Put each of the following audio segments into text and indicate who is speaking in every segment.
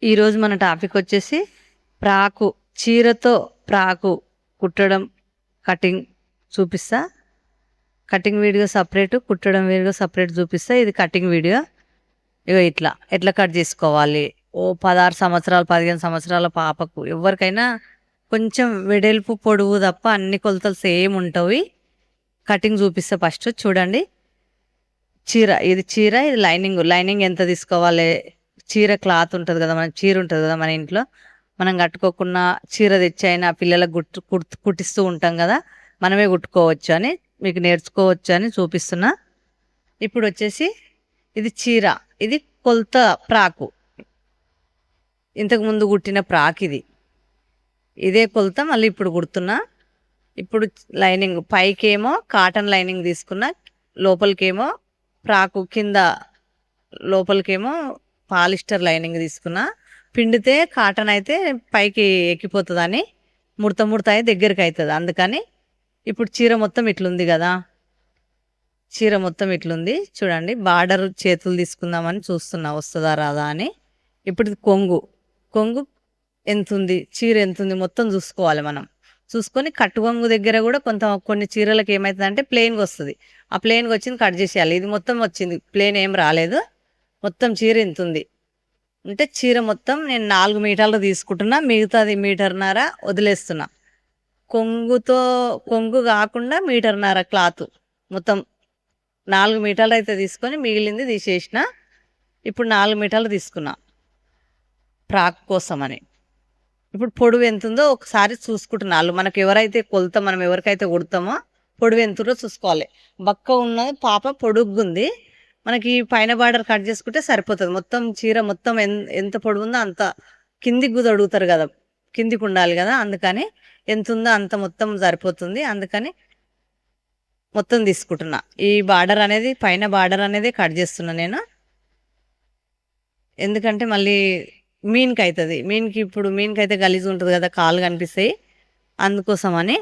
Speaker 1: ఈరోజు మన టాపిక్ వచ్చేసి ఫ్రాకు చీరతో ఫ్రాకు కుట్టడం కటింగ్ చూపిస్తా. కటింగ్ వీడియో సపరేట్, కుట్టడం వీడియో సపరేట్ చూపిస్తా. ఇది కటింగ్ వీడియో. ఇగో ఎట్లా కట్ చేసుకోవాలి. 16 సంవత్సరాలు 15 సంవత్సరాల పాపకు ఎవరికైనా కొంచెం వెడల్పు పొడవు తప్ప అన్ని కొలతలు సేమ్ ఉంటాయి. కటింగ్ చూపిస్తా. ఫస్ట్ చూడండి, చీర ఇది లైనింగ్ ఎంత తీసుకోవాలి. చీర క్లాత్ ఉంటుంది కదా, మన చీర ఉంటుంది కదా మన ఇంట్లో, మనం కట్టుకోకుండా చీర తెచ్చి అయినా పిల్లలకు కుట్టిస్తూ ఉంటాం కదా, మనమే కుట్టుకోవచ్చు అని మీకు నేర్చుకోవచ్చు అని చూపిస్తున్నా. ఇప్పుడు వచ్చేసి ఇది చీర, ఇది కొలత ఫ్రాకు, ఇంతకుముందు కుట్టిన ఫ్రాక్ ఇదే కొలత మళ్ళీ ఇప్పుడు కుడుతున్నా. ఇప్పుడు లైనింగ్ పైకేమో కాటన్ లైనింగ్ తీసుకున్నా, లోపలికేమో ఫ్రాకు కింద లోపలికేమో పాలిస్టర్ లైనింగ్ తీసుకున్నా. పిండితే కాటన్ అయితే పైకి ఎక్కిపోతుందని ముడత అయి దగ్గరికి అవుతుంది. అందుకని ఇప్పుడు చీర మొత్తం ఇట్లుంది కదా, చీర మొత్తం ఇట్లుంది చూడండి. బార్డర్ చేతులు తీసుకుందామని చూస్తున్నా, వస్తుందా రాదా అని. ఇప్పుడు కొంగు ఎంతుంది, చీర ఎంతుంది మొత్తం చూసుకోవాలి. మనం చూసుకొని కట్టు కొంగు దగ్గర కూడా కొన్ని చీరలకు ఏమవుతుందంటే ప్లెయిన్గా వస్తుంది. ఆ ప్లెయిన్గా వచ్చింది కట్ చేసేయాలి. ఇది మొత్తం వచ్చింది, ప్లెయిన్ ఏం రాలేదు. మొత్తం చీర ఎంతుంది అంటే చీర మొత్తం నేను 4 మీటర్లు తీసుకుంటున్నా, మిగతాది 1.5 మీటర్ వదిలేస్తున్నా. కొంగు కాకుండా 1.5 మీటర్ క్లాత్ మొత్తం 4 మీటర్లు అయితే తీసుకొని మిగిలింది తీసేసిన. ఇప్పుడు 4 మీటర్లు తీసుకున్నా ఫ్రాక్ కోసం అని. ఇప్పుడు పొడవు ఎంత ఉందో ఒకసారి చూసుకుంటున్నాను. మనకు ఎవరైతే కొలత మనం ఎవరికైతే కుడతామో పొడవు ఎంతుందో చూసుకోవాలి. బక్క ఉన్నది పాప పొడుగుంది, మనకి పైన బార్డర్ కట్ చేసుకుంటే సరిపోతుంది. మొత్తం చీర మొత్తం ఎంత పొడవు ఉందో అంత కిందికి కూడా అడుగుతారు కదా, కిందికి ఉండాలి కదా, అందుకని ఎంత ఉందో అంత మొత్తం సరిపోతుంది. అందుకని మొత్తం తీసుకుంటున్నా. ఈ బార్డర్ అనేది పైన బార్డర్ అనేది కట్ చేస్తున్నా నేను, ఎందుకంటే మళ్ళీ మీన్కి అవుతుంది. ఇప్పుడు మీన్కి అయితే గలీజ్ ఉంటుంది కదా, కాళ్ళు కనిపిస్తాయి, అందుకోసమని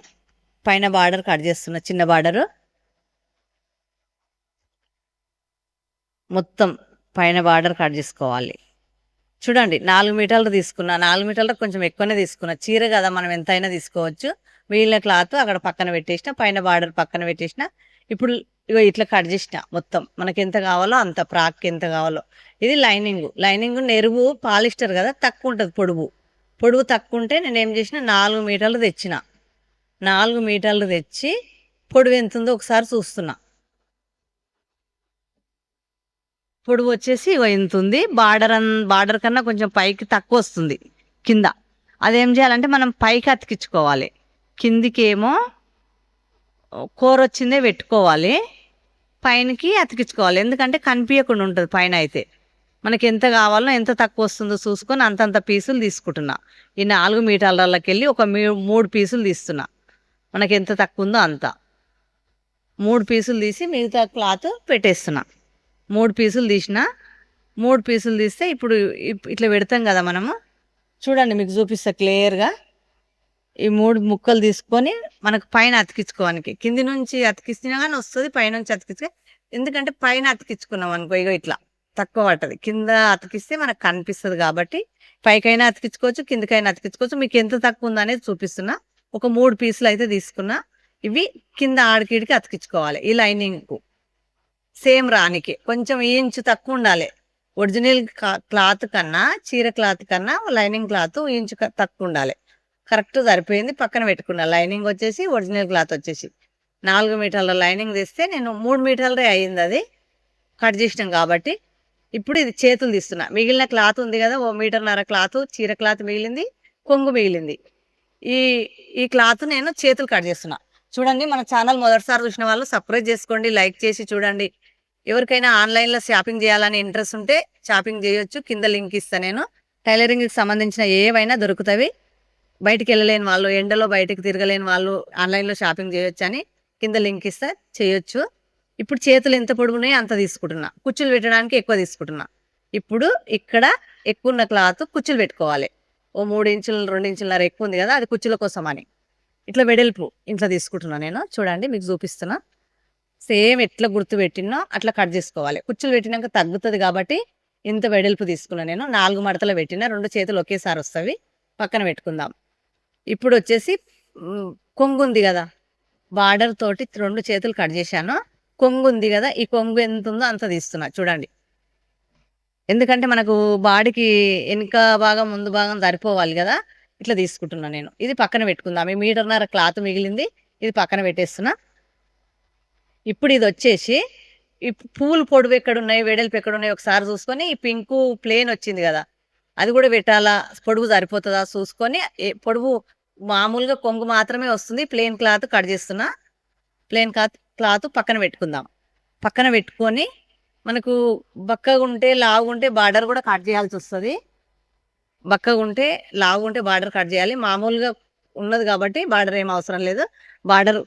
Speaker 1: పైన బార్డర్ కట్ చేస్తున్నా. చిన్న బార్డరు మొత్తం పైన బార్డర్ కట్ చేసుకోవాలి. చూడండి 4 మీటర్లు తీసుకున్నా. 4 మీటర్లకు కొంచెం ఎక్కువనే తీసుకున్నా. చీర కదా మనం ఎంతైనా తీసుకోవచ్చు. మిగిలిన క్లాత్ అక్కడ పక్కన పెట్టేసిన, పైన బార్డర్ పక్కన పెట్టేసిన. ఇప్పుడు ఇట్లా కట్ చేసిన మొత్తం మనకి ఎంత కావాలో అంత, ఫ్రాక్ ఎంత కావాలో. ఇది లైనింగ్ నెరువు పాలిస్టర్ కదా, తక్కువ ఉంటుంది పొడవు తక్కువ ఉంటే నేను ఏం చేసిన 4 మీటర్లు తెచ్చిన. 4 మీటర్లు తెచ్చి పొడవు ఎంత ఉందో ఒకసారి చూస్తున్నా. పొడవు వచ్చేసి ఎంత ఉంది. బార్డర్ కన్నా కొంచెం పైకి తక్కువ వస్తుంది కింద. అదేం చేయాలంటే మనం పైకి అతికించుకోవాలి, కిందికేమో కూర వచ్చిందే పెట్టుకోవాలి, పైనకి అతికించుకోవాలి. ఎందుకంటే కనిపించకుండా ఉంటుంది పైన. అయితే మనకి ఎంత కావాలో ఎంత తక్కువ వస్తుందో చూసుకొని అంతంత పీసులు తీసుకుంటున్నా. ఈ 4 మీటర్లకి వెళ్ళి ఒక 3 పీసులు తీస్తున్నా. మనకి ఎంత తక్కువ ఉందో అంత 3 పీసులు తీసి మిగతా క్లాత్ పెట్టేస్తున్నా. 3 పీసులు తీసిన. 3 పీసులు తీస్తే ఇప్పుడు ఇట్లా పెడతాం కదా మనము. చూడండి మీకు చూపిస్తా క్లియర్గా. ఈ 3 ముక్కలు తీసుకొని మనకు పైన అతికించుకోవడానికి, కింది నుంచి అతికిస్తున్నా కానీ వస్తుంది, పైనుంచి అతికించుకో. ఎందుకంటే పైన అతికించుకున్నాం అనుకో ఇట్లా తక్కువ పడుతుంది. కింద అతికిస్తే మనకు కనిపిస్తుంది కాబట్టి పైకైనా అతికించుకోవచ్చు, కిందకైనా అతికించుకోవచ్చు. మీకు ఎంత తక్కువ ఉందో అనేది చూపిస్తున్నా. ఒక 3 పీసులు అయితే తీసుకున్నా. ఇవి కింద ఆడికిడికి అతికించుకోవాలి. ఈ లైనింగ్కు సేమ్ రానికి కొంచెం ఇంచు తక్కువ ఉండాలి. ఒరిజినల్ క్లాత్ కన్నా, చీర క్లాత్ కన్నా లైనింగ్ క్లాత్ ఇంచు తక్కువ ఉండాలి. కరెక్ట్ సరిపోయింది. పక్కన పెట్టుకున్నా. లైనింగ్ వచ్చేసి ఒరిజినల్ క్లాత్ వచ్చేసి 4 మీటర్ల లైనింగ్ తెస్తే నేను 3 మీటర్లే అయ్యింది, అది కట్ చేసినాం కాబట్టి. ఇప్పుడు ఇది చేతులు తీస్తున్నా. మిగిలిన క్లాత్ ఉంది కదా, 1.5 మీటర్ క్లాత్, చీర క్లాత్ మిగిలింది, కొంగు మిగిలింది. ఈ క్లాత్ నేను చేతులు కట్ చేస్తున్నా. చూడండి, మన ఛానల్ మొదటిసారి చూసిన వాళ్ళు సబ్స్క్రైబ్ చేసుకోండి, లైక్ చేసి చూడండి. ఎవరికైనా ఆన్లైన్లో షాపింగ్ చేయాలని ఇంట్రెస్ట్ ఉంటే షాపింగ్ చేయొచ్చు. కింద లింక్ ఇస్తా నేను. టైలరింగ్కి సంబంధించిన ఏవైనా దొరుకుతాయి. బయటికి వెళ్ళలేని వాళ్ళు, ఎండలో బయటికి తిరగలేని వాళ్ళు ఆన్లైన్లో షాపింగ్ చేయొచ్చు అని కింద లింక్ ఇస్తా, చేయొచ్చు. ఇప్పుడు చేతులు ఎంత పొడుగున్నాయో అంత తీసుకుంటున్నా. కుచ్చులు పెట్టడానికి ఎక్కువ తీసుకుంటున్నా. ఇప్పుడు ఇక్కడ ఎక్కువ ఉన్న క్లాత్ కుచ్చులు పెట్టుకోవాలి. 3 ఇంచులు 2 ఇంచులన్నర ఎక్కువ ఉంది కదా, అది కుచ్చుల కోసం అని ఇట్లా వెడల్పు ఇంట్లో తీసుకుంటున్నా నేను. చూడండి మీకు చూపిస్తున్నా. సేమ్ ఎట్లా గుర్తు పెట్టినో అట్లా కట్ చేసుకోవాలి. కుచ్చులు పెట్టినాక తగ్గుతుంది కాబట్టి ఇంత వెడల్పు తీసుకున్నా నేను 4 మడతలు పెట్టిన 2 చేతులు ఒకేసారి వస్తవి పక్కన పెట్టుకుందాం. ఇప్పుడు వచ్చేసి కొంగు ఉంది కదా బార్డర్ తోటి 2 చేతులు కట్ చేశాను. కొంగు ఉంది కదా ఈ కొంగు ఎంత ఉందో అంత తీస్తున్నా చూడండి. ఎందుకంటే మనకు బాడీకి వెనుక భాగం ముందు భాగం సరిపోవాలి కదా ఇట్లా తీసుకుంటున్నా నేను. ఇది పక్కన పెట్టుకుందాం. ఈ మీటర్న్నర క్లాత్ మిగిలింది ఇది పక్కన పెట్టేస్తున్నా. ఇప్పుడు ఇది వచ్చేసి ఈ పూలు పొడవు ఎక్కడున్నాయి వెడల్పు ఎక్కడున్నాయి ఒకసారి చూసుకొని ఈ పింకు ప్లేన్ వచ్చింది కదా అది కూడా పెట్టాలా పొడుగు సరిపోతుందా చూసుకొని పొడుగు మామూలుగా కొంగు మాత్రమే వస్తుంది. ప్లేన్ క్లాత్ కట్ చేస్తున్నా. ప్లేన్ క్లాత్ పక్కన పెట్టుకుందాం. పక్కన పెట్టుకొని మనకు బక్కగా ఉంటే లావుగుంటే బార్డర్ కూడా కట్ చేయాల్సి వస్తుంది. బక్కగా ఉంటే లావుగుంటే బార్డర్ కట్ చేయాలి. మామూలుగా ఉన్నది కాబట్టి బార్డర్ ఏం అవసరం లేదు. బార్డర్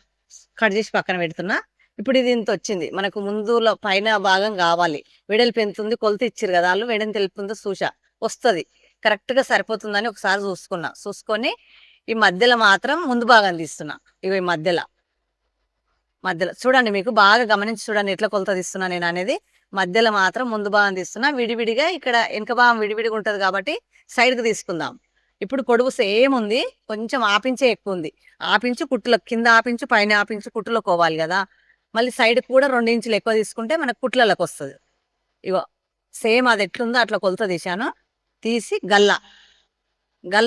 Speaker 1: కట్ చేసి పక్కన పెడుతున్నా. ఇప్పుడు ఇది ఇంత వచ్చింది మనకు ముందులో పైన భాగం కావాలి. వెడల్పు ఎంత ఉంది కొలత ఇచ్చారు కదా వాళ్ళు వెడల్పు తెలుపుతుందో చూసా వస్తుంది కరెక్ట్గా సరిపోతుందని ఒకసారి చూసుకొని ఈ మధ్యలో మాత్రం ముందు భాగం తీస్తున్నా. ఇగో ఈ మధ్యలో చూడండి మీకు బాగా గమనించి చూడండి ఎట్లా కొలత తీస్తున్నా నేను అనేది. మధ్యలో మాత్రం ముందు భాగం తీస్తున్నా. విడివిడిగా ఇక్కడ వెనక భాగం విడివిడిగా ఉంటుంది కాబట్టి సైడ్కి తీసుకుందాం. ఇప్పుడు పొడవు సేమ్ ఉంది కొంచెం ఆపించే ఎక్కువ ఉంది. ఆపించి కుట్టులో కింద ఆపించి పైన ఆపించి కుట్టులో కోవాలి కదా. మళ్ళీ సైడ్ కూడా 2 ఇంచులు ఎక్కువ తీసుకుంటే మనకు కుట్లలోకి వస్తుంది. ఇగో సేమ్ అది ఎట్లుందో అట్లా కొలత తీశాను. తీసి గల్ల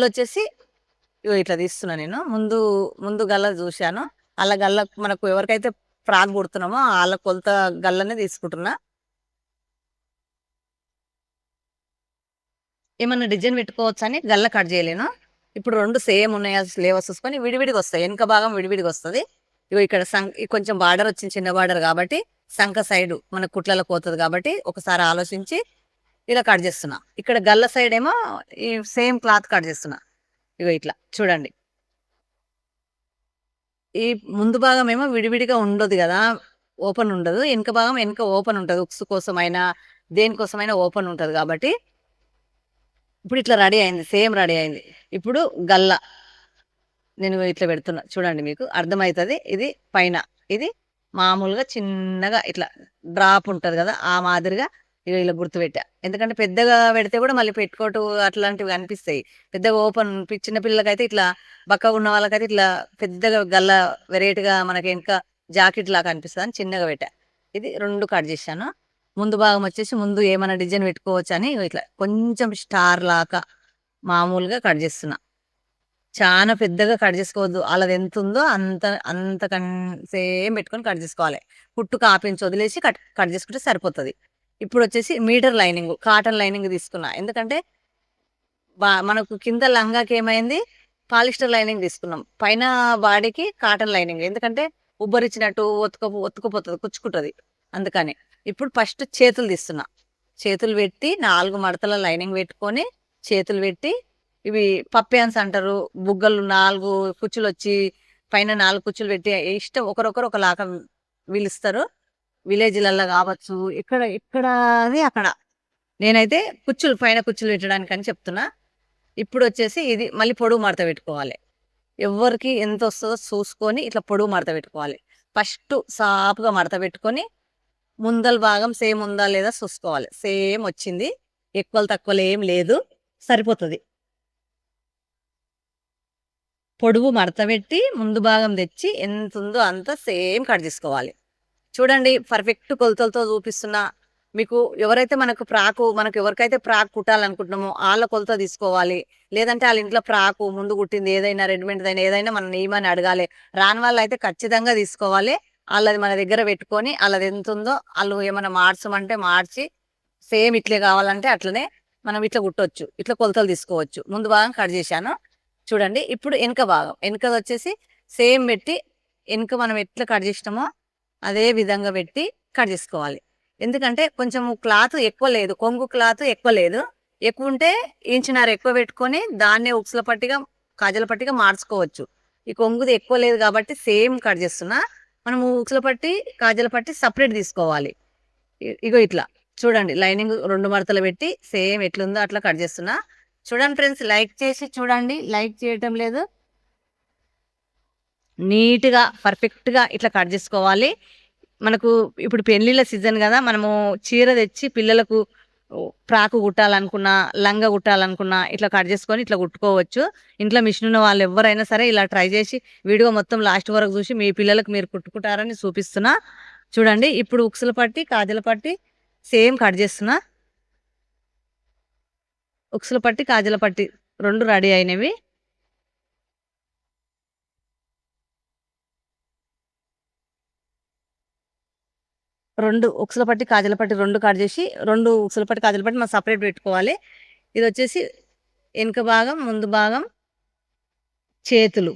Speaker 1: వచ్చేసి ఇగో ఇట్లా తీస్తున్నా నేను. ముందు గల్ల చూశాను. అలా గల్ల మనకు ఎవరికైతే ఫ్రాక్ కుడుతున్నామో వాళ్ళ కొలత గల్లనే తీసుకుంటున్నా. ఏమన్నా డిజైన్ పెట్టుకోవచ్చు అని గల్ల కట్ చేయలేను. ఇప్పుడు 2 సేమ్ ఉన్నాయా లేవో చూసుకొని విడివిడిగా వస్తాయి. వెనక భాగం విడివిడిగా వస్తుంది. ఇగో ఇక్కడ కొంచెం బార్డర్ వచ్చింది చిన్న బార్డర్ కాబట్టి సంఖ సైడ్ మన కుట్లలో పోతుంది కాబట్టి ఒకసారి ఆలోచించి ఇలా కట్ చేస్తున్నా. ఇక్కడ గల్ల సైడ్ ఏమో ఈ సేమ్ క్లాత్ కట్ చేస్తున్నా. ఇగో ఇట్లా చూడండి. ఈ ముందు భాగం ఏమో విడివిడిగా ఉండదు కదా ఓపెన్ ఉండదు. వెనక భాగం వెనక ఓపెన్ ఉంటుంది. ఉక్స్ కోసమైనా దేనికోసమైనా ఓపెన్ ఉంటుంది కాబట్టి ఇప్పుడు ఇట్లా రెడీ అయింది. సేమ్ రెడీ అయింది. ఇప్పుడు గల్ల నేను ఇట్లా పెడుతున్నా చూడండి మీకు అర్థమవుతుంది. ఇది పైన ఇది మామూలుగా చిన్నగా ఇట్లా డ్రాప్ ఉంటుంది కదా ఆ మాదిరిగా ఇలా గుర్తుపెట్టా. ఎందుకంటే పెద్దగా పెడితే కూడా మళ్ళీ పెట్టుకోటు అట్లాంటివి అనిపిస్తాయి. పెద్దగా ఓపెన్ చిన్న పిల్లలకైతే ఇట్లా బక్కగా ఉన్న వాళ్ళకైతే ఇట్లా పెద్దగా గల్ల వెరైటీగా మనకి ఇంకా జాకెట్ లాగా అనిపిస్తుంది అని చిన్నగా పెట్టా. ఇది 2 కట్ చేశాను. ముందు భాగం వచ్చేసి ముందు ఏమైనా డిజైన్ పెట్టుకోవచ్చు అని ఇట్లా కొంచెం స్టార్ లాగా మామూలుగా కట్ చేస్తున్నా. చాలా పెద్దగా కట్ చేసుకోవద్దు. అలాది ఎంత ఉందో అంత సేమ్ పెట్టుకొని కట్ చేసుకోవాలి. కుట్టు కాపించి వదిలేసి కట్ చేసుకుంటే సరిపోతుంది. ఇప్పుడు వచ్చేసి మీటర్ లైనింగ్ కాటన్ లైనింగ్ తీసుకున్నా. ఎందుకంటే మనకు కింద లంగాకి ఏమైంది పాలిస్టర్ లైనింగ్ తీసుకున్నాం. పైన బాడీకి కాటన్ లైనింగ్ ఎందుకంటే ఉబ్బరిచ్చినట్టు ఒత్తుకుపోతుంది కుచ్చుకుంటుంది అందుకని. ఇప్పుడు ఫస్ట్ చేతులు తీస్తున్నా. చేతులు పెట్టి 4 మడతల లైనింగ్ పెట్టుకొని చేతులు పెట్టి ఇవి పప్పాన్స్ అంటారు. బుగ్గలు 4 కుచ్చులు వచ్చి పైన 4 కుచ్చులు పెట్టి ఇష్టం ఒకరొకరు ఒకలాగా పిలుస్తారు. విలేజ్లలో కావచ్చు ఇక్కడది అక్కడ. నేనైతే పైన కుచ్చులు పెట్టడానికి అని చెప్తున్నా. ఇప్పుడు వచ్చేసి ఇది మళ్ళీ పొడుగు మడత పెట్టుకోవాలి. ఎవరికి ఎంత వస్తుందో చూసుకొని ఇట్లా పొడుగు మడత పెట్టుకోవాలి. ఫస్ట్ సాపుగా మడత పెట్టుకొని ముందల భాగం సేమ్ ఉందా లేదా చూసుకోవాలి. సేమ్ వచ్చింది ఎక్కువలు తక్కువలు ఏం లేదు సరిపోతుంది. పొడుగు మడత పెట్టి ముందు భాగం తెచ్చి ఎంత ఉందో అంత సేమ్ కట్ చేసుకోవాలి. చూడండి పర్ఫెక్ట్ కొలతలతో చూపిస్తున్నా మీకు. ఎవరైతే మనకు ఎవరికైతే ఫ్రాక్ కుట్టాలనుకుంటున్నామో వాళ్ళ కొలత తీసుకోవాలి. లేదంటే వాళ్ళ ఇంట్లో ఫ్రాకు ముందు కుట్టింది ఏదైనా రెడీమేడ్ అయినా ఏదైనా మనం నియమని అడగాలి. రాని వాళ్ళు అయితే ఖచ్చితంగా తీసుకోవాలి. వాళ్ళది మన దగ్గర పెట్టుకొని వాళ్ళది ఎంత ఉందో వాళ్ళు ఏమైనా మార్చమంటే మార్చి సేమ్ ఇట్లే కావాలంటే అట్లనే మనం ఇట్లా కుట్టవచ్చు. ఇట్లా కొలతలు తీసుకోవచ్చు. ముందు భాగం కట్ చేశాను చూడండి. ఇప్పుడు వెనక భాగం వెనకది వచ్చేసి సేమ్ పెట్టి వెనక మనం ఎట్లా కట్ చేసినామో అదే విధంగా పెట్టి కట్ చేసుకోవాలి. ఎందుకంటే కొంచెం క్లాత్ ఎక్కువ లేదు, కొంగు క్లాత్ ఎక్కువ లేదు. ఎక్కువ ఉంటే ఇంచున్నర ఎక్కువ పెట్టుకొని దాన్నే ఉక్సుల పట్టిగా కాజల పట్టిగా మార్చుకోవచ్చు. ఈ కొంగుది ఎక్కువ లేదు కాబట్టి సేమ్ కట్ చేస్తున్నా. మనము ఉక్సుల పట్టి కాజల పట్టి సపరేట్ తీసుకోవాలి. ఇగో ఇట్లా చూడండి లైనింగ్ 2 మడతలు పెట్టి సేమ్ ఎట్లుందో అట్లా కట్ చేస్తున్నా. చూడండి ఫ్రెండ్స్ లైక్ చేసి చూడండి. లైక్ చేయటం లేదు. నీట్గా పర్ఫెక్ట్గా ఇట్లా కట్ చేసుకోవాలి. మనకు ఇప్పుడు పెళ్ళిళ్ళ సీజన్ కదా మనము చీర తెచ్చి పిల్లలకు ఫ్రాకు కుట్టాలనుకున్నా, లంగా కుట్టాలనుకున్నా ఇట్లా కట్ చేసుకొని ఇట్లా కుట్టుకోవచ్చు. ఇంట్లో మిషన్ ఉన్న వాళ్ళు ఎవరైనా సరే ఇలా ట్రై చేసి వీడియో మొత్తం లాస్ట్ వరకు చూసి మీ పిల్లలకు మీరు కుట్టుకుంటారని చూపిస్తున్నా. చూడండి ఇప్పుడు ఉక్సుల పట్టి, కాజల పట్టి సేమ్ కట్ చేస్తున్నా. ఉక్సుల పట్టి, కాజల పట్టి 2 రెడీ అయినవి. ఉక్సుల పట్టి, కాజల పట్టి 2 కట్ చేసి 2 ఉక్సుల పట్టి, కాజల పట్టి మనం సపరేట్ పెట్టుకోవాలి. ఇది వచ్చేసి వెనుక భాగం, ముందు భాగం, చేతులు